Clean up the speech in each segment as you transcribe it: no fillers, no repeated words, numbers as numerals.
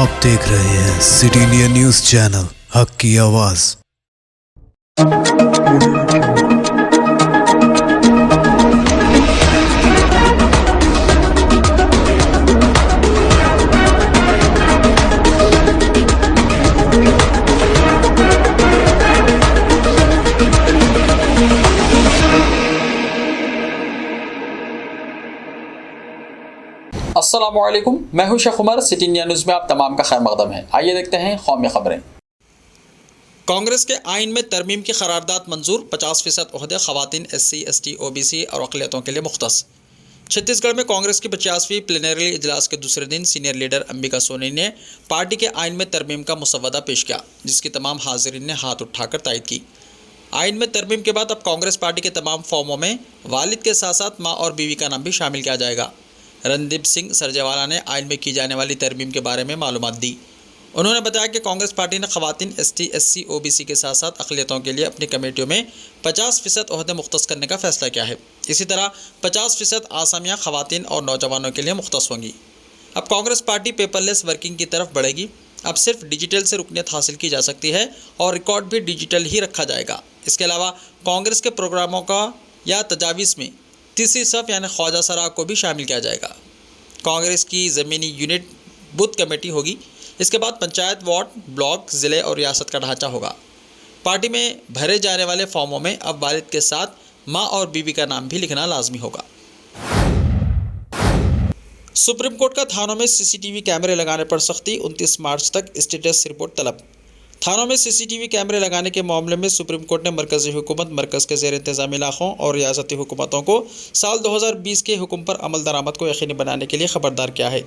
आप देख रहे हैं सिटी इंडिया न्यूज चैनल, हक की आवाज। अस्सलामुअलैकुम, मैं हूं Sheikh Umar. City India news में आप तमाम का खैर मकदम है। आइए देखते हैं कौमी खबरें। कांग्रेस के आइन में तरमीम की करारदाद मंजूर, 50% ओहदे खवातीन SC, ST, OBC और अक़लियतों के लिए मुख्तस। छत्तीसगढ़ में कांग्रेस की 50वीं प्लेनरी इजलास के दूसरे दिन सीनियर लीडर अंबिका सोनी ने पार्टी के आइन में तरमीम का मुसवदा पेश किया, जिसकी तमाम हाजिरीन ने हाथ उठाकर तायद की। आइन में तरमीम के बाद अब कांग्रेस पार्टी के तमाम फॉर्मों में वालिद के साथ साथ माँ और बीवी का नाम भी शामिल किया जाएगा। रणदीप सिंह सरजेवाला ने आइन में की जाने वाली तरमीम के बारे में मालूमात दी। उन्होंने बताया कि कांग्रेस पार्टी ने खवातीन ST, SC, OBC के साथ साथ अक़लियतों के लिए अपनी कमेटियों में 50% ओहदे मुख्तस करने का फैसला किया है। इसी तरह 50% आसामियाँ खवातीन और नौजवानों के लिए मुख्तस होंगी। अब कांग्रेस पार्टी पेपरलेस वर्किंग की तरफ बढ़ेगी। अब सिर्फ डिजिटल से रुकनीत हासिल की जा सकती है और रिकॉर्ड भी डिजिटल ही रखा जाएगा। इसके अलावा कांग्रेस के प्रोग्रामों का या तजावीज़ में तीसरी सफ़ यानी ख्वाजा सराह को भी शामिल किया जाएगा। कांग्रेस की ज़मीनी यूनिट बूथ कमेटी होगी। इसके बाद पंचायत, वार्ड, ब्लॉक, ज़िले और रियासत का ढांचा होगा। पार्टी में भरे जाने वाले फॉर्मों में अब वालिद के साथ माँ और बीवी का नाम भी लिखना लाजमी होगा। सुप्रीम कोर्ट का थानों में CCTV कैमरे लगाने पर सख्ती, 29 मार्च तक स्टेटस रिपोर्ट तलब। थानों में CCTV कैमरे लगाने के मामले में सुप्रीम कोर्ट ने मरकज़ी हुकूमत, मरकज़ के ज़ेर इंतज़ाम इलाक़ों और रियासती हुकूमतों को साल 2020 के हुक्म पर अमल दरामद को यकीनी बनाने के लिए ख़बरदार किया है।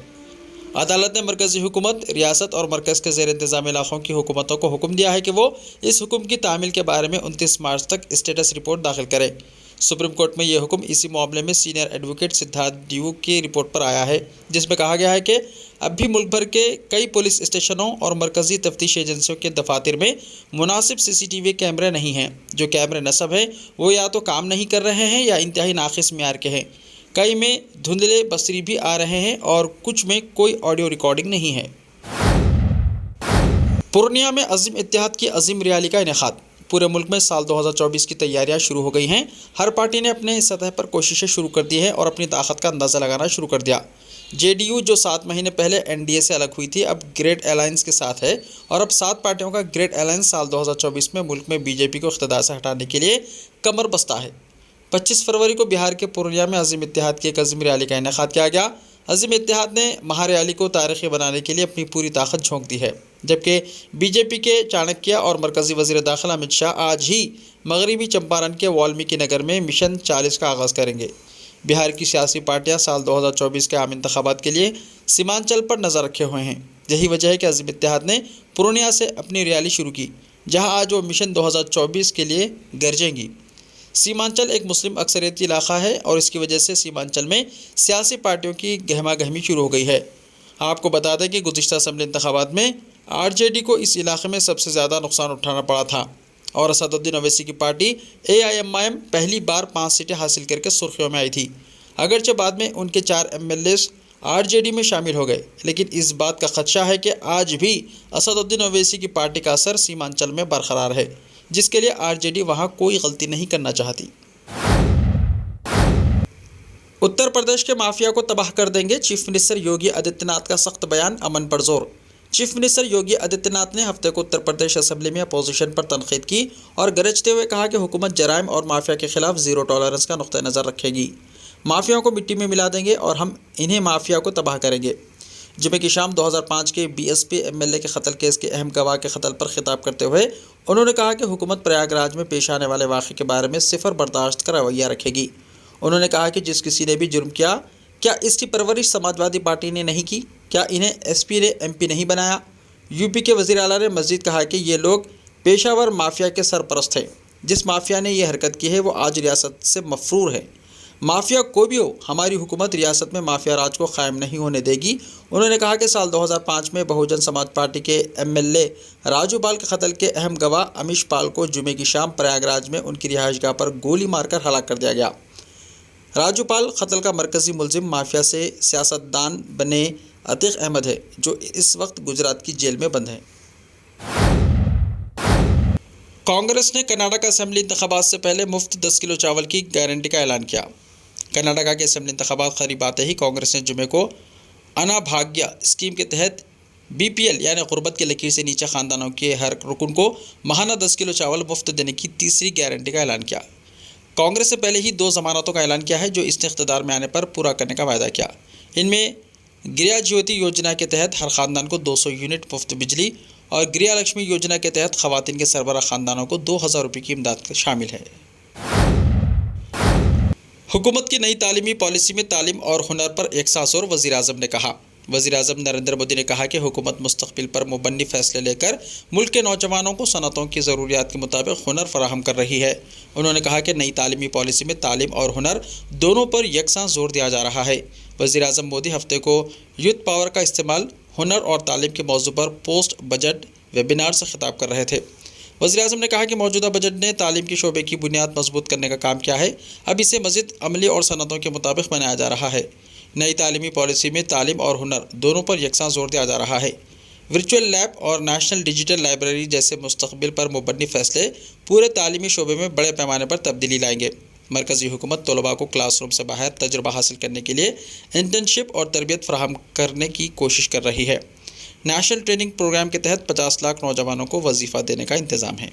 अदालत ने मरकज़ी हुकूमत, रियासत और मरकज़ के ज़ेर इंतज़ाम इलाक़ों की हुकूमतों को हुक्म दिया है कि वो इस हुक्म की तामील के बारे में 29 मार्च तक स्टेटस रिपोर्ट दाखिल करें। सुप्रीम कोर्ट में यह हुक्म इसी मामले में सीनियर एडवोकेट सिद्धार्थ DU की रिपोर्ट पर आया है, जिसमें कहा गया है कि अब भी मुल्क भर के कई पुलिस स्टेशनों और मरकज़ी तफ्तीश एजेंसियों के दफातर में मुनासिब CCTV कैमरे नहीं हैं। जो कैमरे नस्ब हैं वो या तो काम नहीं कर रहे हैं या इंतहाई नाक़िस मियार के हैं। कई में धुंधले बसरी भी आ रहे हैं और कुछ में कोई ऑडियो रिकॉर्डिंग नहीं है। पूर्णिया में अज़ीम इत्तेहाद की अज़ीम रैली का इनेकाद। पूरे मुल्क में साल 2024 की तैयारियां शुरू हो गई हैं। हर पार्टी ने अपने सतह पर कोशिशें शुरू कर दी हैं और अपनी ताकत का अंदाज़ा लगाना शुरू कर दिया। JDU जो 7 महीने पहले NDA से अलग हुई थी, अब ग्रेट अलायंस के साथ है और अब 7 पार्टियों का ग्रेट अलायंस साल 2024 में मुल्क में BJP को इख्तिदार से हटाने के लिए कमर बस्ता है। 25 फरवरी को बिहार के पूर्णिया में अज़ीम इत्तेहाद की एक अज़ीम रैली का इनेकाद किया गया। अज़ीम इत्तेहाद ने महारैली को तारीख़ी बनाने के लिए अपनी पूरी ताकत झोंक दी है, जबकि BJP के चाणक्य और मरकज़ी वज़ीर दाखिला अमित शाह आज ही मगरबी चंपारण के वाल्मीकि नगर में मिशन 40 का आगाज़ करेंगे। बिहार की सियासी पार्टियां साल 2024 के आम इंतखाबात के लिए सीमांचल पर नज़र रखे हुए हैं। यही वजह है कि अज़ीम इत्तेहाद ने पूर्णिया से अपनी रैली शुरू की, जहां आज वो मिशन 2024 के लिए गरजेंगी। सीमांचल एक मुस्लिम अक्सरियती इलाका है और इसकी वजह से सीमांचल में सियासी पार्टियों की गहमा गहमी शुरू हो गई है। आपको बता दें कि गुज़िश्ता असम्बली इंतखाबात में RJD को इस इलाके में सबसे ज़्यादा नुकसान उठाना पड़ा था और असदुद्दीन ओवैसी की पार्टी AIMIM पहली बार 5 सीटें हासिल करके सुर्खियों में आई थी। अगरचे बाद में उनके 4 MLAs RJD में शामिल हो गए, लेकिन इस बात का खदशा है कि आज भी असदुद्दीन ओवैसी की पार्टी का असर सीमांचल में बरकरार है, जिसके लिए RJD वहाँ कोई गलती नहीं करना चाहती। उत्तर प्रदेश के माफिया को तबाह कर देंगे, चीफ मिनिस्टर योगी आदित्यनाथ का सख्त बयान, अमन पर जोर। चीफ मिनिस्टर योगी आदित्यनाथ ने हफ्ते को उत्तर प्रदेश असेंबली में अपोजिशन पर तनकीद की और गरजते हुए कहा कि हुकूमत जराइम और माफिया के खिलाफ ज़ीरो टॉलरेंस का नुक्ता नज़र रखेगी। माफियाओं को मिट्टी में मिला देंगे और हम इन्हें माफिया को तबाह करेंगे। जुमे की शाम 2005 के BSP MLA के कत्ल केस के अहम गवाह के कत्ल पर खिताब करते हुए उन्होंने कहा कि हुकूमत प्रयागराज में पेश आने वाले वाक़े के बारे में सिफर बर्दाश्त का रवैया रखेगी। उन्होंने कहा कि जिस किसी ने भी जुर्म किया, क्या इसकी परवरिश समाजवादी पार्टी ने नहीं की? क्या इन्हें SP ने MP नहीं बनाया? UP के वज़ीर आला ने मज़ीद कहा कि ये लोग पेशावर माफिया के सरपरस्त हैं। जिस माफिया ने यह हरकत की है वो आज रियासत से मफरूर है। माफिया कोई भी हो, हमारी हुकूमत रियासत में माफिया राज को कायम नहीं होने देगी। उन्होंने कहा कि साल 2005 में बहुजन समाज पार्टी के MLA राजू पाल के कत्ल के अहम गवाह अमीश पाल को जुमे की शाम प्रयागराज में उनकी रिहाइशगाह पर गोली मारकर हलाक कर दिया गया। राजू पाल कत्ल का मरकज़ी मुलजिम माफिया से सियासतदान बने अतीक अहमद है, जो इस वक्त गुजरात की जेल में बंद है। कांग्रेस ने कर्नाटक असेंबली इंतखाबात से पहले मुफ्त 10 किलो चावल की गारंटी का ऐलान किया। कर्नाटक के असेंबली इंतखाबात करीब आते ही कांग्रेस ने जुमे को अनाभाग्य स्कीम के तहत BPL यानी गुर्बत की लकीर से नीचे ख़ानदानों के हर रुकन को माहाना 10 किलो चावल मुफ्त देने की तीसरी गारंटी का ऐलान किया। कांग्रेस ने पहले ही 2 ज़मानतों का ऐलान किया है, जो इसने इख्तियार में आने पर पूरा करने का वायदा किया। इनमें गृह ज्योति योजना के तहत हर ख़ानदान को 200 यूनिट मुफ्त बिजली और गृह लक्ष्मी योजना के तहत ख़वातीन के सरबराह ख़ानदानों को 2000 रुपये की इमदाद शामिल है। हुकूमत की नई तालीमी पॉलिसी में तालीम और हुनर पर एक साथ जोर, वज़ीर-ए-आज़म ने कहा। वज़ीर-ए-आज़म नरेंद्र मोदी ने कहा कि हुकूमत मुस्तक़बिल पर मुबन्नी फ़ैसले लेकर मुल्क के नौजवानों को सनतों की ज़रूरियात के मुताबिक हुनर फराहम कर रही है। उन्होंने कहा कि नई तालीमी पॉलिसी में तालीम और हुनर दोनों पर यकसां जोर दिया जा रहा है। वज़ीर-ए-आज़म मोदी हफ्ते को यूथ पावर का इस्तेमाल हुनर और तालीम के मौजू पर पोस्ट बजट वेबिनार से खिताब कर रहे थे। वज़ीर-ए-आज़म ने कहा कि मौजूदा बजट ने तालीम के शोबे की बुनियाद मजबूत करने का काम किया है। अब इसे मज़ीद अमली और सनतों के मुताबिक बनाया जा रहा है। नई तालीमी पॉलिसी में तालीम और हुनर दोनों पर यकसां जोर दिया जा रहा है। वर्चुअल लैब और नेशनल डिजिटल लाइब्रेरी जैसे मुस्तक़बिल पर मुबन्नी फ़ैसले पूरे तालीमी शोबे में बड़े पैमाने पर तब्दीली लाएंगे। मरकज़ी हुकूमत तलबा को क्लासरूम से बाहर तजुर्बा हासिल करने के लिए इंटर्नशिप और तरबियत फराहम करने की कोशिश कर रही है। नेशनल ट्रेनिंग प्रोग्राम के तहत 50 लाख नौजवानों को वजीफ़ा देने का इंतज़ाम है।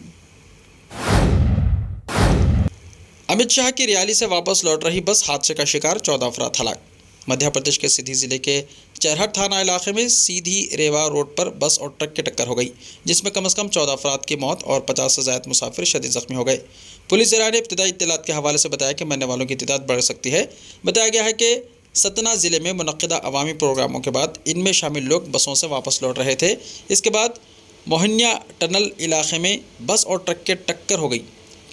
अमित शाह की रैली से वापस लौट रही बस हादसे का शिकार, 14 अफराद हलाक। मध्य प्रदेश के सीधी ज़िले के चरहट थाना इलाके में सीधी रेवा रोड पर बस और ट्रक की टक्कर हो गई, जिसमें कम से कम 14 अफराद की मौत और 50 से ज़ायद मुसाफिर शदीद ज़ख्मी हो गए। पुलिस ज़राए ने इब्तिदाई इत्तलात के हवाले से बताया कि मरने वालों की तादाद बढ़ सकती है। बताया गया है कि सतना ज़िले में मुनक्किदा अवामी प्रोग्रामों के बाद इनमें शामिल लोग बसों से वापस लौट रहे थे। इसके बाद मोहनिया टनल इलाके में बस और ट्रक के टक्कर हो गई।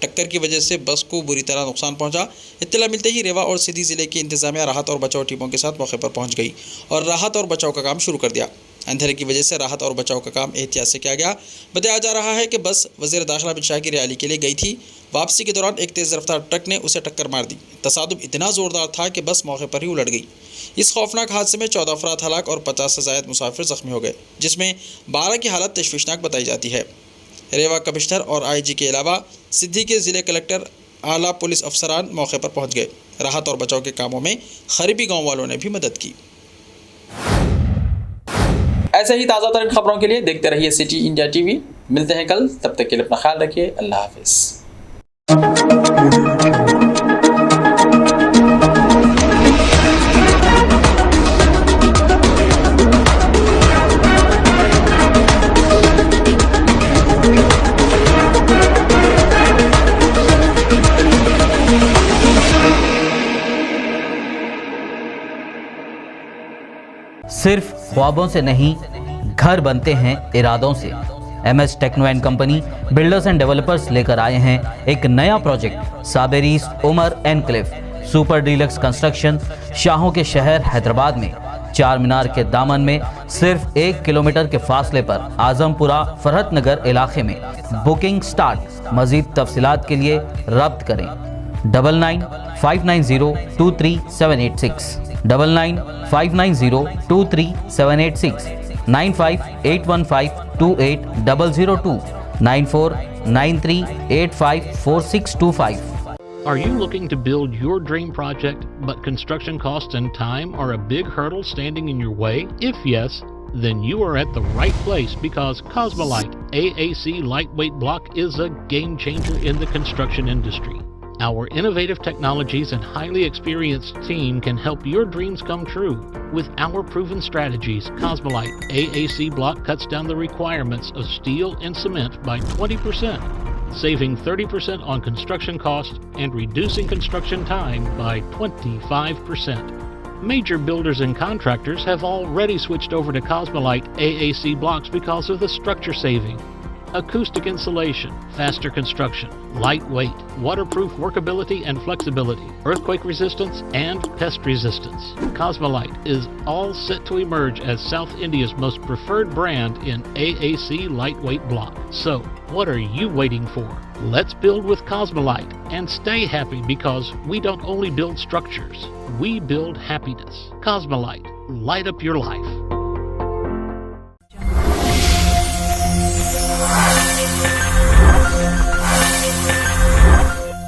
टक्कर की वजह से बस को बुरी तरह नुकसान पहुंचा। इत्तला मिलते ही रेवा और सीधी ज़िले की इंतज़ामिया राहत और बचाव टीमों के साथ मौके पर पहुंच गई और राहत और बचाव का काम शुरू कर दिया। अंधेरे की वजह से राहत और बचाव का काम एहतियात से किया गया। बताया जा रहा है कि बस वज़ीर दाखिला अमित शाह की रैली के लिए गई थी। वापसी के दौरान एक तेज़ रफ्तार ट्रक ने उसे टक्कर मार दी। तसादुम इतना ज़ोरदार था कि बस मौके पर ही उलट गई। इस खौफनाक हादसे में 14 अफराद हलाक और 50 से ज़ायद मुसाफिर ज़ख्मी हो गए, जिसमें 12 की हालत तशवीशनाक बताई जाती है। रेवा कमिश्नर और IG के अलावा सिद्दी के ज़िले कलेक्टर, आला पुलिस अफसरान मौके पर पहुंच गए। राहत और बचाव के कामों में खरीबी गांव वालों ने भी मदद की। ऐसे ही ताज़ा तरीन खबरों के लिए देखते रहिए सिटी इंडिया TV। मिलते हैं कल, तब तक के लिए अपना ख्याल रखिए। अल्लाह हाफिज़। सिर्फ ख्वाबों से नहीं, घर बनते हैं इरादों से। MS techno and company builders and developers लेकर आए हैं एक नया प्रोजेक्ट, साबेरीज Umar enclave super deluxe construction, शाहों के शहर हैदराबाद में। चार मीनार के दामन में सिर्फ 1 किलोमीटर के फासले पर आजमपुरा फरहत नगर इलाके में। Booking start. मजीद तफसीलात के लिए रब्त करें 9959023786, 9959023786, 9581528002, 9493854625. Are you looking to build your dream project, but construction costs and time are a big hurdle standing in your way? If yes, then you are at the right place, because Cosmolite AAC lightweight block is a game changer in the construction industry. Our innovative technologies and highly experienced team can help your dreams come true. With our proven strategies, Cosmolite AAC block cuts down the requirements of steel and cement by 20%, saving 30% on construction costs and reducing construction time by 25%. Major builders and contractors have already switched over to Cosmolite AAC blocks because of the structure saving. Acoustic insulation, faster construction, lightweight, waterproof workability and flexibility, earthquake resistance and pest resistance. Cosmolite is all set to emerge as South India's most preferred brand in AAC lightweight block. So, what are you waiting for? Let's build with Cosmolite and stay happy, because we don't only build structures, we build happiness. Cosmolite, light up your life.